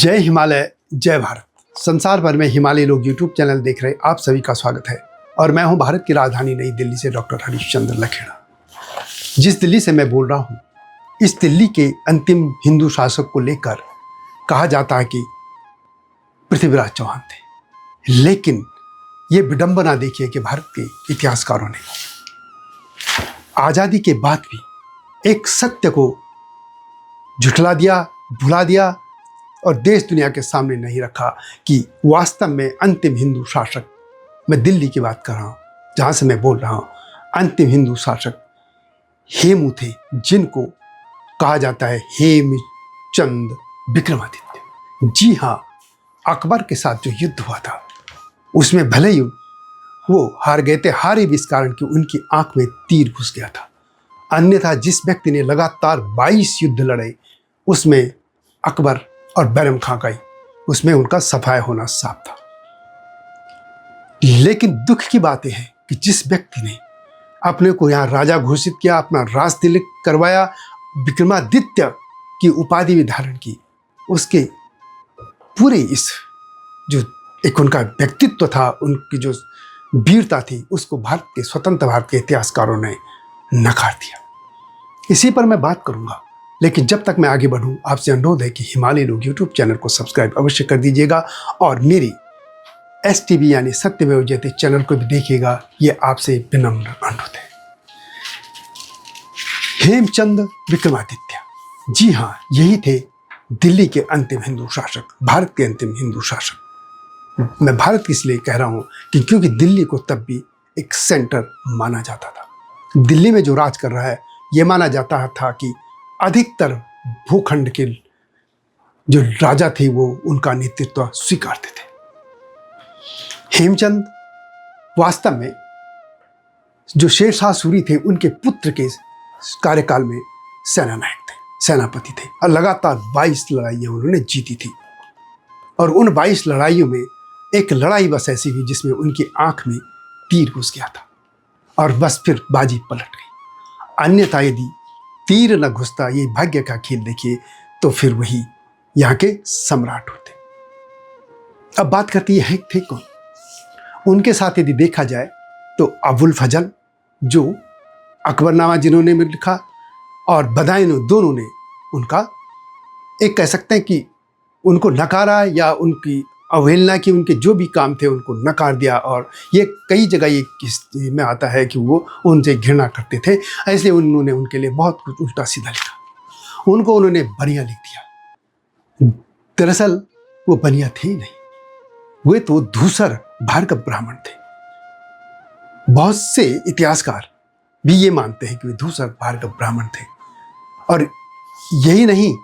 जय हिमालय, जय भारत। संसार भर में हिमालय लोग यूट्यूब चैनल देख रहे आप सभी का स्वागत है। और मैं हूं भारत की राजधानी नई दिल्ली से डॉक्टर हरीशचंद्र लखेड़ा। जिस दिल्ली से मैं बोल रहा हूं, इस दिल्ली के अंतिम हिंदू शासक को लेकर कहा जाता है कि पृथ्वीराज चौहान थे। लेकिन ये विडंबना देखिए कि भारत के इतिहासकारों ने आज़ादी के बाद भी एक सत्य को झुठला दिया, भुला दिया और देश दुनिया के सामने नहीं रखा कि वास्तव में अंतिम हिंदू शासक, मैं दिल्ली की बात कर रहा हूँ जहाँ से मैं बोल रहा हूँ, अंतिम हिंदू शासक हेमू थे, जिनको कहा जाता है हेमचंद विक्रमादित्य। जी हाँ, अकबर के साथ जो युद्ध हुआ था उसमें भले ही वो हार गए थे, हारे भी इस कारण कि उनकी आंख में तीर घुस गया था। अन्यथा जिस व्यक्ति ने लगातार 22 युद्ध लड़े उसमें अकबर और बैरम खां का ही उसमें उनका सफाया होना साफ था। लेकिन दुख की बात यह है कि जिस व्यक्ति ने अपने को यहाँ राजा घोषित किया, अपना राज तिलक करवाया, विक्रमादित्य की उपाधि भी धारण की, उसके पूरे इस जो एक उनका व्यक्तित्व था, उनकी जो वीरता थी, उसको भारत के स्वतंत्र भारत के इतिहासकारों ने नकार दिया। इसी पर मैं बात करूंगा, लेकिन जब तक मैं आगे बढ़ूं आपसे अनुरोध है कि हिमालय लोग यूट्यूब चैनल को सब्सक्राइब अवश्य कर दीजिएगा और मेरी STV यानी सत्यमेव जयते चैनल को भी देखिएगा। ये आपसे विनम्र अनुरोध है। हेमचंद विक्रमादित्य, जी हाँ, यही थे दिल्ली के अंतिम हिंदू शासक, भारत के अंतिम हिंदू शासक। मैं भारत इसलिए कह रहा हूँ कि क्योंकि दिल्ली को तब भी एक सेंटर माना जाता था। दिल्ली में जो राज कर रहा है ये माना जाता था कि अधिकतर भूखंड के जो राजा थे वो उनका नेतृत्व स्वीकारते थे। हेमचंद वास्तव में जो शेरशाह सूरी थे उनके पुत्र के कार्यकाल में सेनानायक थे, सेनापति थे और लगातार 22 लड़ाइयाँ उन्होंने जीती थी। और उन 22 लड़ाइयों में एक लड़ाई बस ऐसी हुई जिसमें उनकी आंख में तीर घुस गया था और बस फिर बाजी पलट गई। अन्यथा यदि तीर न घुसता, ये भाग्य का खेल देखिए, तो फिर वही यहाँ के सम्राट होते। अब बात करती है थे कौन? उनके साथ यदि देखा जाए तो अबुल फजल, जो अकबरनामा जिन्होंने लिखा, और बदायूं, दोनों ने उनका एक कह सकते हैं कि उनको नकारा या उनकी अवहेलना की, उनके जो भी काम थे उनको नकार दिया। और ये कई जगह ये किस्से में आता है कि वो उनसे घृणा करते थे, इसलिए उन्होंने उनके लिए बहुत कुछ उल्टा सीधा लिखा। उनको उन्होंने बनिया लिख दिया। दरअसल वो बनिया थे ही नहीं, वे तो धूसर भार्गव ब्राह्मण थे। बहुत से इतिहासकार भी ये मानते हैं कि वे धूसर भार्गव ब्राह्मण थे। और यही नहीं,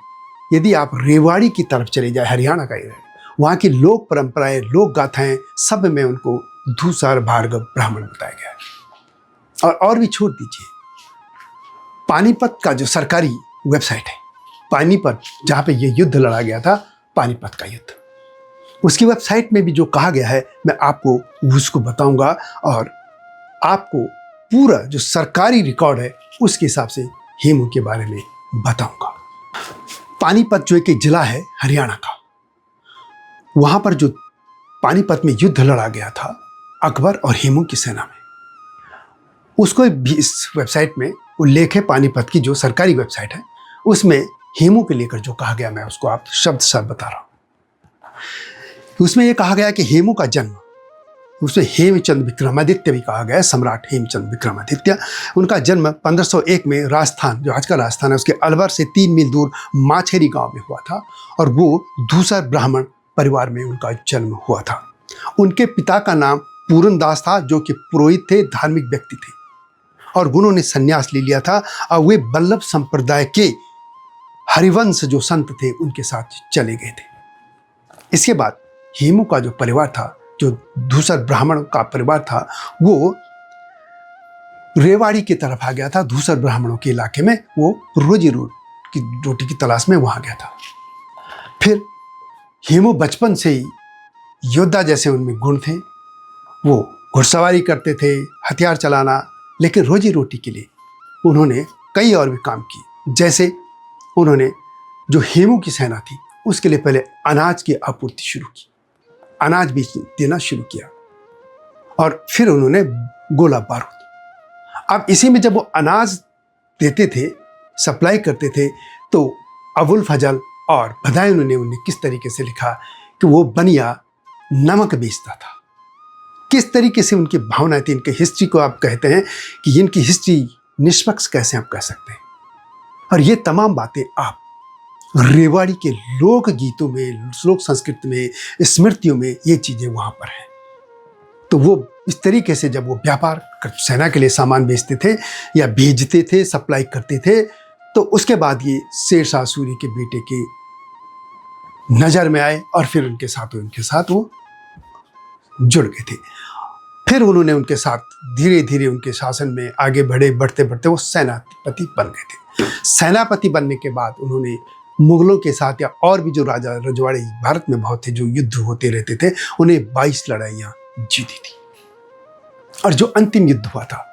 यदि आप रेवाड़ी की तरफ चले जाए, हरियाणा का एरिया, वहाँ की लोक परंपराएं, लोक गाथाएं, सब में उनको धूसर भार्गव ब्राह्मण बताया गया है। और भी छोड़ दीजिए, पानीपत का जो सरकारी वेबसाइट है, पानीपत जहाँ पे ये युद्ध लड़ा गया था, पानीपत का युद्ध, उसकी वेबसाइट में भी जो कहा गया है मैं आपको उसको बताऊंगा और आपको पूरा जो सरकारी रिकॉर्ड है उसके हिसाब से हेमू के बारे में बताऊंगा। पानीपत जो एक जिला है हरियाणा का, वहां पर जो पानीपत में युद्ध लड़ा गया था अकबर और हेमू की सेना में, उसको भी इस वेबसाइट में उल्लेख है। पानीपत की जो सरकारी वेबसाइट है उसमें हेमू के लेकर जो कहा गया, मैं उसको आप शब्द शब्द बता रहा हूं। उसमें यह कहा गया कि हेमू का जन्म, उसमें हेमचंद विक्रमादित्य भी कहा गया है, सम्राट हेमचंद विक्रमादित्य। उनका जन्म 1501 में राजस्थान, जो आज का राजस्थान है, उसके अलवर से 3 मील दूर माछेरी गांव में हुआ था। और वो धूसर ब्राह्मण परिवार में उनका जन्म हुआ था। उनके पिता का नाम पूरनदास था, जो कि पुरोहित थे, धार्मिक व्यक्ति थे, और उन्होंने संन्यास ले लिया था और वे बल्लभ संप्रदाय के हरिवंश जो संत थे उनके साथ चले गए थे। इसके बाद हेमू का जो परिवार था, जो धूसर ब्राह्मण का परिवार था, वो रेवाड़ी की तरफ आ गया था। धूसर ब्राह्मणों के इलाके में वो रोटी की तलाश में वहां गया था। फिर हेमू बचपन से ही योद्धा जैसे उनमें गुण थे। वो घुड़सवारी करते थे, हथियार चलाना, लेकिन रोजी रोटी के लिए उन्होंने कई और भी काम किए। जैसे उन्होंने जो हेमू की सेना थी उसके लिए पहले अनाज की आपूर्ति शुरू की, अनाज भी देना शुरू किया, और फिर उन्होंने गोला बारूद। अब इसी में जब वो अनाज देते थे, सप्लाई करते थे, तो अबुल फजल और बदायूं ने उन्हें किस तरीके से लिखा कि वो बनिया नमक बेचता था। किस तरीके से उनकी भावनाएं थी, इनकी हिस्ट्री को आप कहते हैं कि इनकी हिस्ट्री निष्पक्ष कैसे आप कह सकते हैं। और ये तमाम बातें आप रेवाड़ी के लोक गीतों में, लोक संस्कृति में, स्मृतियों में ये चीजें वहां पर हैं। तो वो इस तरीके से जब वो व्यापार सेना के लिए सामान बेचते थे या भेजते थे, सप्लाई करते थे, तो उसके बाद ये शेरशाह सूरी के बेटे की नजर में आए और फिर उनके साथ वो जुड़ गए थे। फिर उन्होंने उनके साथ धीरे धीरे उनके शासन में आगे बढ़ते बढ़ते वो सेनापति बन गए थे। सेनापति बनने के बाद उन्होंने मुगलों के साथ या और भी जो राजा रजवाड़े भारत में बहुत थे, जो युद्ध होते रहते थे, उन्हें 22 लड़ाइयां जीती थी। और जो अंतिम युद्ध हुआ था,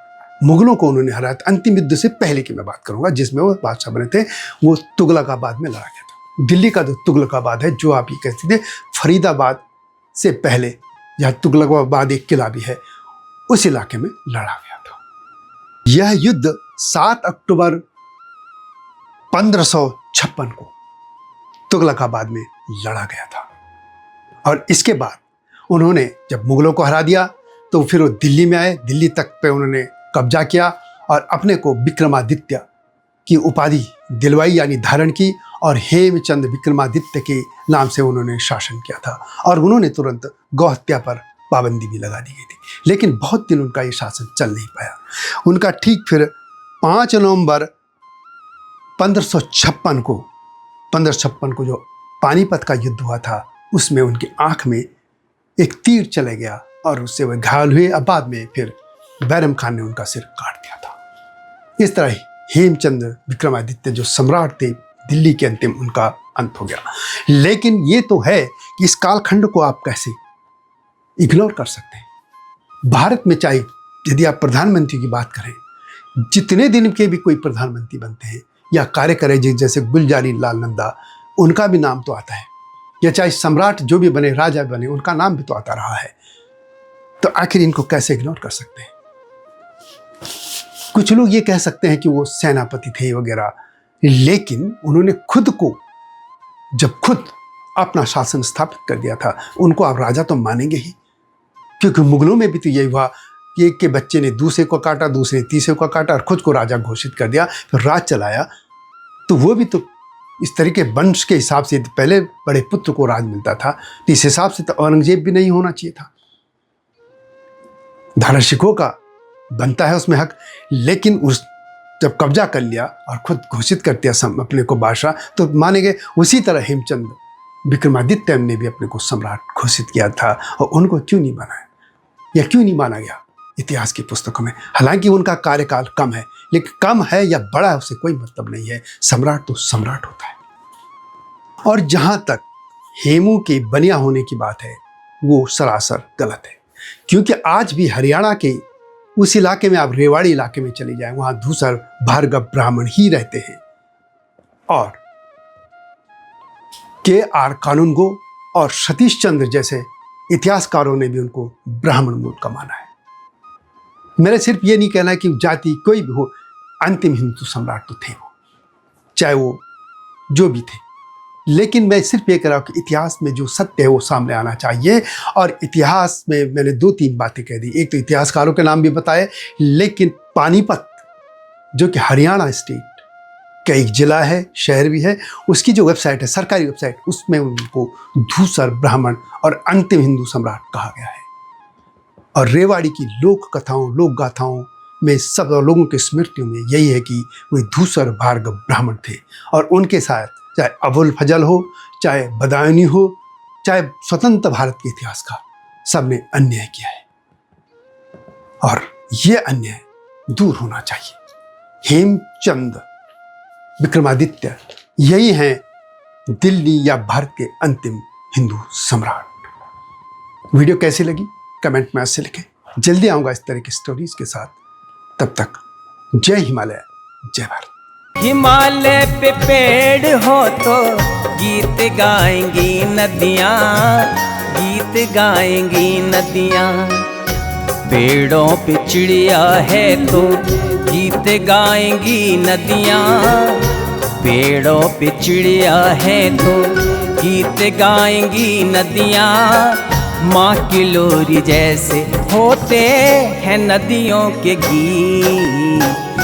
मुगलों को उन्होंने हराया था। अंतिम युद्ध से पहले की मैं बात करूंगा, जिसमें वो बादशाह बने थे, वो तुगलकाबाद में लड़ा गया था। दिल्ली का जो तुगलकाबाद है, जो आप ये कहते थे फरीदाबाद से पहले, जहाँ तुगलकाबाद एक किला भी है, उस इलाके में लड़ा गया था। यह युद्ध 7 अक्टूबर 1556 को तुगलकाबाद में लड़ा गया था। और इसके बाद उन्होंने जब मुगलों को हरा दिया तो फिर वो दिल्ली में आए, दिल्ली तक पे उन्होंने कब्जा किया और अपने को विक्रमादित्य की उपाधि दिलवाई, यानी धारण की, और हेमचंद विक्रमादित्य के नाम से उन्होंने शासन किया था। और उन्होंने तुरंत गौ हत्या पर पाबंदी भी लगा दी गई थी। लेकिन बहुत दिन उनका ये शासन चल नहीं पाया। उनका ठीक फिर 5 नवंबर 1556 को जो पानीपत का युद्ध हुआ था, उसमें उनकी आंख में एक तीर चले गया और उससे वह घायल हुए। अब बाद में फिर बैरम खान ने उनका सिर काट दिया था। इस तरह हेमचंद विक्रमादित्य जो सम्राट थे दिल्ली के, अंतिम उनका अंत हो गया। लेकिन ये तो है कि इस कालखंड को आप कैसे इग्नोर कर सकते हैं। भारत में चाहे यदि आप प्रधानमंत्री की बात करें, जितने दिन के भी कोई प्रधानमंत्री बनते हैं या कार्य करें, जैसे गुलजारी लाल नंदा, उनका भी नाम तो आता है, या चाहे सम्राट जो भी बने, राजा बने, उनका नाम भी तो आता रहा है। तो आखिर इनको कैसे इग्नोर कर सकते हैं। कुछ लोग ये कह सकते हैं कि वो सेनापति थे वगैरह, लेकिन उन्होंने जब खुद अपना शासन स्थापित कर दिया था, उनको आप राजा तो मानेंगे ही। क्योंकि मुगलों में भी तो यही हुआ कि एक के बच्चे ने दूसरे को काटा, दूसरे ने तीसरे को काटा और खुद को राजा घोषित कर दिया, फिर राज चलाया। तो वो भी तो इस तरीके वंश के हिसाब से पहले बड़े पुत्र को राज मिलता था, तो इस हिसाब से तो औरंगजेब भी नहीं होना चाहिए था। धारा शिकोह का बनता है उसमें हक, लेकिन जब कब्जा कर लिया और खुद घोषित कर दिया अपने को बादशाह, तो माने गए। उसी तरह हेमचंद विक्रमादित्य ने भी अपने को सम्राट घोषित किया था, और उनको क्यों नहीं बनाया या क्यों नहीं माना गया इतिहास की पुस्तकों में। हालांकि उनका कार्यकाल कम है, लेकिन कम है या बड़ा है उससे कोई मतलब नहीं है। सम्राट तो सम्राट होता है। और जहां तक हेमू के बनिया होने की बात है, वो सरासर गलत है। क्योंकि आज भी हरियाणा के उस इलाके में, आप रेवाड़ी इलाके में चले जाएं, वहां धूसर भार्गव ब्राह्मण ही रहते हैं। और K.R. कानूनगो और सतीश चंद्र जैसे इतिहासकारों ने भी उनको ब्राह्मण मूल का माना है। मेरा सिर्फ ये नहीं कहना है कि जाति कोई भी हो, अंतिम हिंदू सम्राट तो थे वो, चाहे वो जो भी थे। लेकिन मैं सिर्फ ये कह रहा हूँ कि इतिहास में जो सत्य है वो सामने आना चाहिए। और इतिहास में मैंने 2-3 बातें कह दी। एक तो इतिहासकारों के नाम भी बताए, लेकिन पानीपत जो कि हरियाणा स्टेट का एक जिला है, शहर भी है, उसकी जो वेबसाइट है, सरकारी वेबसाइट, उसमें उनको धूसर ब्राह्मण और अंतिम हिंदू सम्राट कहा गया है। और रेवाड़ी की लोक कथाओं, लोक गाथाओं में सब लोगों की स्मृतियों में यही है कि वे धूसर भार्गव ब्राह्मण थे। और उनके साथ चाहे अबुल फजल हो, चाहे बदायूं हो, चाहे स्वतंत्र भारत के इतिहासकार, सबने अन्याय किया है। और ये अन्याय दूर होना चाहिए। हेमचंद विक्रमादित्य यही हैं दिल्ली या भारत के अंतिम हिंदू सम्राट। वीडियो कैसी लगी कमेंट में से लिखें। जल्दी आऊँगा इस तरह की स्टोरीज के साथ। तब तक जय हिमालय, जय भारत। हिमालय पे पेड़ हो तो गीत गाएंगी नदियाँ, गीत गाएंगी नदियाँ। पेड़ों पे चिड़िया है तो गीत गाएंगी नदियाँ, पेड़ों पे चिड़िया है तो गीत गाएंगी नदियाँ। माँ की लोरी जैसे होते हैं नदियों के गीत,